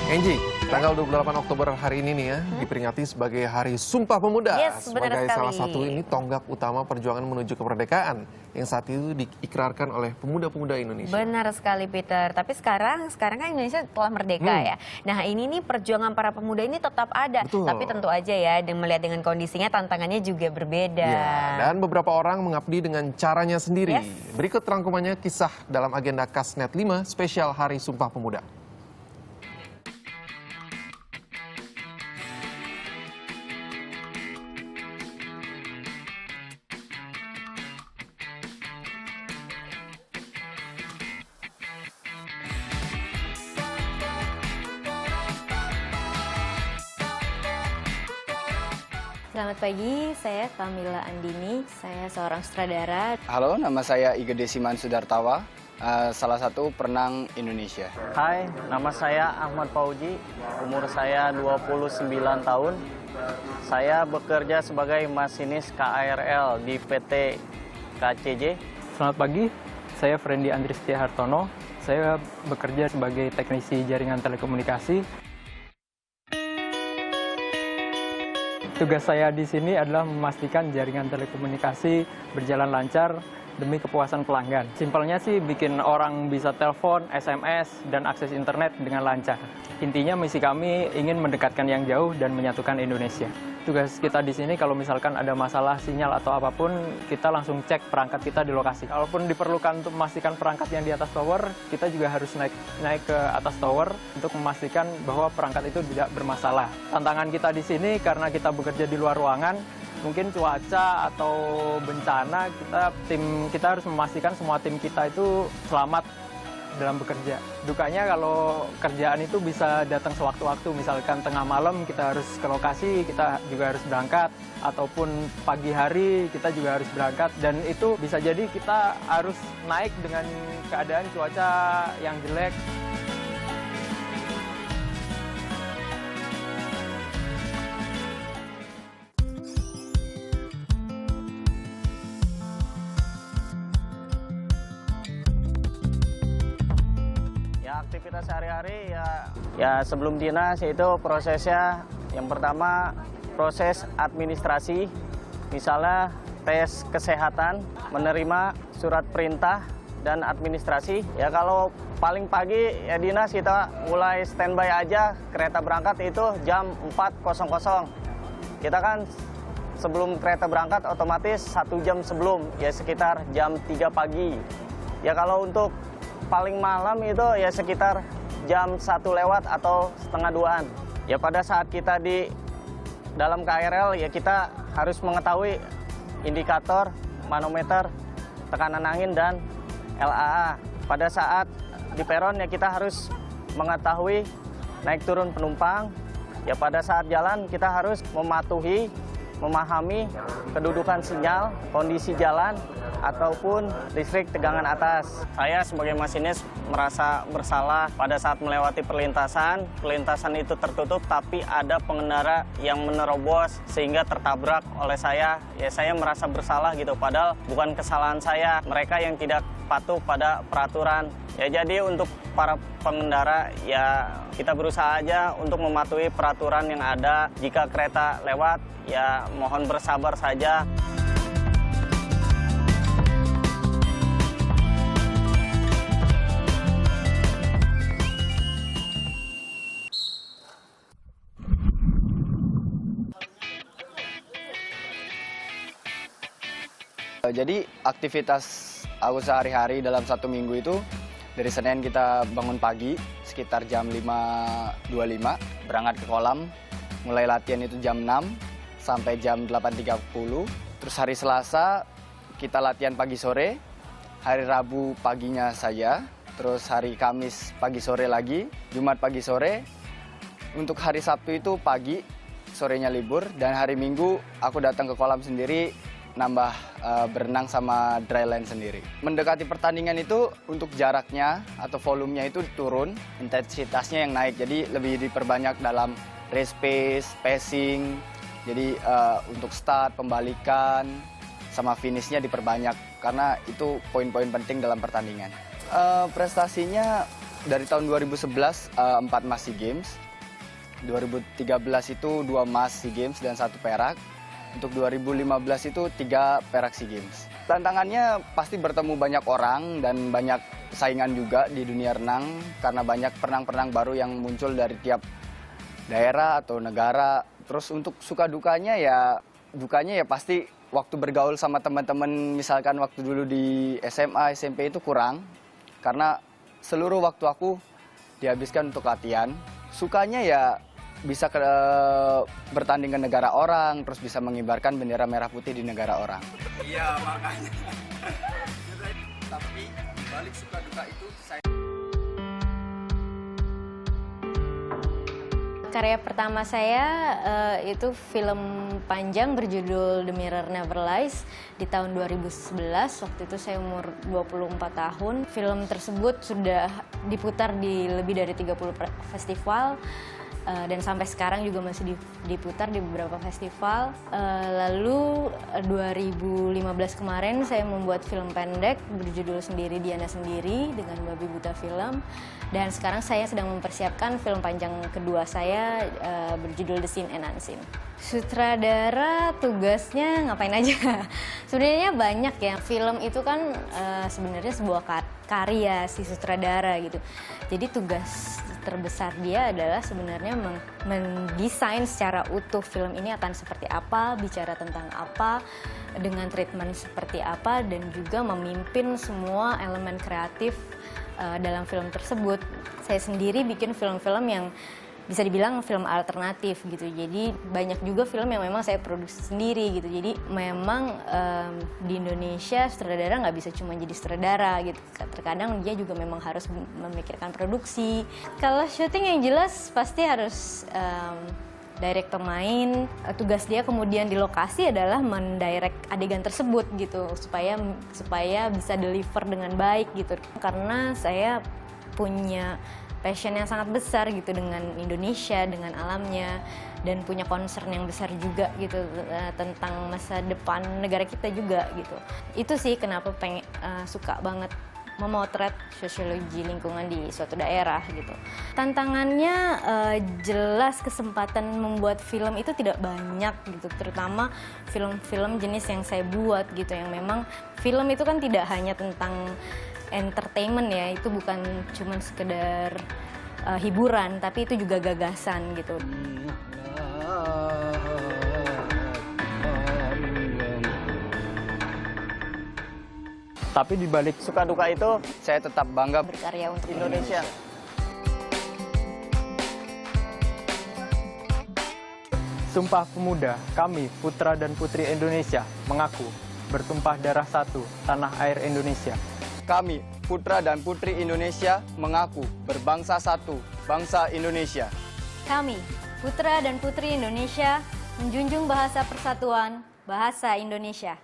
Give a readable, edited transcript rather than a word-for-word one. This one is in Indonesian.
Angie, tanggal 28 Oktober hari ini nih ya, diperingati sebagai Hari Sumpah Pemuda. Yes, benar sebagai sekali. salah satu ini tonggak utama perjuangan menuju kemerdekaan yang saat itu diikrarkan oleh pemuda-pemuda Indonesia. Benar sekali Peter, tapi sekarang kan Indonesia telah merdeka ya. Nah ini nih perjuangan para pemuda ini tetap ada, Betul. tapi tentu aja ya melihat dengan kondisinya tantangannya juga berbeda. Ya, dan beberapa orang mengabdi dengan caranya sendiri. Yes. Berikut rangkumannya kisah dalam agenda Kasnet 5 spesial Hari Sumpah Pemuda. Selamat pagi, saya Kamila Andini, saya seorang sutradara. Halo, nama saya Igede Siman Sudartawa, salah satu perenang Indonesia. Hai, nama saya Ahmad Fauji, umur saya 29 tahun. Saya bekerja sebagai masinis KARL di PT KCJ. Selamat pagi, saya Frendi Andristia Hartono. Saya bekerja sebagai teknisi jaringan telekomunikasi. Tugas saya di sini adalah memastikan jaringan telekomunikasi berjalan lancar demi kepuasan pelanggan. Simpelnya sih bikin orang bisa telepon, SMS, dan akses internet dengan lancar. Intinya misi kami ingin mendekatkan yang jauh dan menyatukan Indonesia. Tugas kita di sini kalau misalkan ada masalah sinyal atau apapun, kita langsung cek perangkat kita di lokasi. Kalaupun diperlukan untuk memastikan perangkat yang di atas tower, kita juga harus naik ke atas tower untuk memastikan bahwa perangkat itu tidak bermasalah. Tantangan kita di sini karena kita bekerja di luar ruangan, mungkin cuaca atau bencana, kita harus memastikan semua tim kita itu selamat dalam bekerja. Dukanya kalau kerjaan itu bisa datang sewaktu-waktu, misalkan tengah malam kita harus ke lokasi, kita juga harus berangkat, ataupun pagi hari kita juga harus berangkat, dan itu bisa jadi kita harus naik dengan keadaan cuaca yang jelek. Aktivitas sehari-hari ya sebelum dinas itu prosesnya yang pertama proses administrasi, misalnya tes kesehatan, menerima surat perintah dan administrasi. Ya kalau paling pagi ya dinas kita mulai standby aja, kereta berangkat itu jam 4.00. Kita kan sebelum kereta berangkat otomatis 1 jam sebelum, ya sekitar jam 3 pagi. Ya kalau untuk paling malam itu ya sekitar jam 1 lewat atau setengah 2-an. Ya pada saat kita di dalam KRL ya kita harus mengetahui indikator, manometer, tekanan angin dan LAA. Pada saat di peron ya kita harus mengetahui naik turun penumpang. Ya pada saat jalan kita harus memahami kedudukan sinyal, kondisi jalan, ataupun listrik tegangan atas. Saya sebagai masinis merasa bersalah pada saat melewati perlintasan. Perlintasan itu tertutup tapi ada pengendara yang menerobos sehingga tertabrak oleh saya. Ya saya merasa bersalah gitu, padahal bukan kesalahan saya. Mereka yang tidak patuh pada peraturan. Ya jadi untuk para pengendara ya kita berusaha aja untuk mematuhi peraturan yang ada. Jika kereta lewat ya mohon bersabar saja. Jadi aktivitas aku sehari-hari dalam 1 minggu itu dari Senin kita bangun pagi sekitar jam 5.25, berangkat ke kolam, mulai latihan itu jam 6 sampai jam 8.30. Terus hari Selasa kita latihan pagi sore, hari Rabu paginya saja, terus hari Kamis pagi sore lagi, Jumat pagi sore. Untuk hari Sabtu itu pagi, sorenya libur, dan hari Minggu aku datang ke kolam sendiri, nambah berenang sama dryland sendiri. Mendekati pertandingan itu untuk jaraknya atau volumenya itu turun, intensitasnya yang naik, jadi lebih diperbanyak dalam race pace, passing, jadi untuk start, pembalikan, sama finishnya diperbanyak karena itu poin-poin penting dalam pertandingan. Prestasinya Dari tahun 2011 4 emas SEA Games. 2013 itu 2 emas SEA Games dan 1 perak. Untuk 2015 itu 3 perak SEA Games. Tantangannya pasti bertemu banyak orang dan banyak saingan juga di dunia renang karena banyak perenang-perenang baru yang muncul dari tiap daerah atau negara. Terus untuk suka dukanya ya pasti waktu bergaul sama teman-teman, misalkan waktu dulu di SMA, SMP itu kurang karena seluruh waktu aku dihabiskan untuk latihan. Sukanya ya bisa bertanding ke negara orang, terus bisa mengibarkan bendera merah putih di negara orang. Iya, makanya. Tapi balik suka duka itu saya... Karya pertama saya itu film panjang berjudul The Mirror Never Lies di tahun 2011. Waktu itu saya umur 24 tahun. Film tersebut sudah diputar di lebih dari 30 festival. Dan sampai sekarang juga masih diputar di beberapa festival. Lalu 2015 kemarin saya membuat film pendek berjudul Sendiri Diana Sendiri dengan Babi Buta Film. Dan sekarang saya sedang mempersiapkan film panjang kedua saya berjudul The Seen and Unseen. Sutradara tugasnya ngapain aja? Sebenarnya banyak ya. Film itu kan sebenarnya sebuah karya si sutradara gitu. Jadi tugas terbesar dia adalah sebenarnya mendesain secara utuh film ini akan seperti apa, bicara tentang apa, dengan treatment seperti apa, dan juga memimpin semua elemen kreatif dalam film tersebut. Saya sendiri bikin film-film yang bisa dibilang film alternatif gitu. Jadi banyak juga film yang memang saya produksi sendiri gitu. Jadi memang di Indonesia sutradara nggak bisa cuma jadi sutradara gitu. Terkadang dia juga memang harus memikirkan produksi. Kalau syuting yang jelas pasti harus direct pemain. Tugas dia kemudian di lokasi adalah mendirect adegan tersebut gitu supaya bisa deliver dengan baik gitu. Karena saya punya passion yang sangat besar gitu dengan Indonesia, dengan alamnya, dan punya concern yang besar juga gitu tentang masa depan negara kita juga gitu. Itu sih kenapa suka banget memotret sosiologi lingkungan di suatu daerah gitu. Tantangannya jelas kesempatan membuat film itu tidak banyak gitu, terutama film-film jenis yang saya buat gitu, yang memang film itu kan tidak hanya tentang entertainment ya, itu bukan cuma sekedar hiburan, tapi itu juga gagasan gitu. Tapi di balik Suka duka itu Saya tetap bangga Berkarya untuk Indonesia. Sumpah Pemuda, kami putra dan putri Indonesia mengaku bertumpah darah satu tanah air Indonesia. kami, putra dan putri Indonesia, mengaku berbangsa satu, bangsa Indonesia. Kami, putra dan putri Indonesia, menjunjung bahasa persatuan, bahasa Indonesia.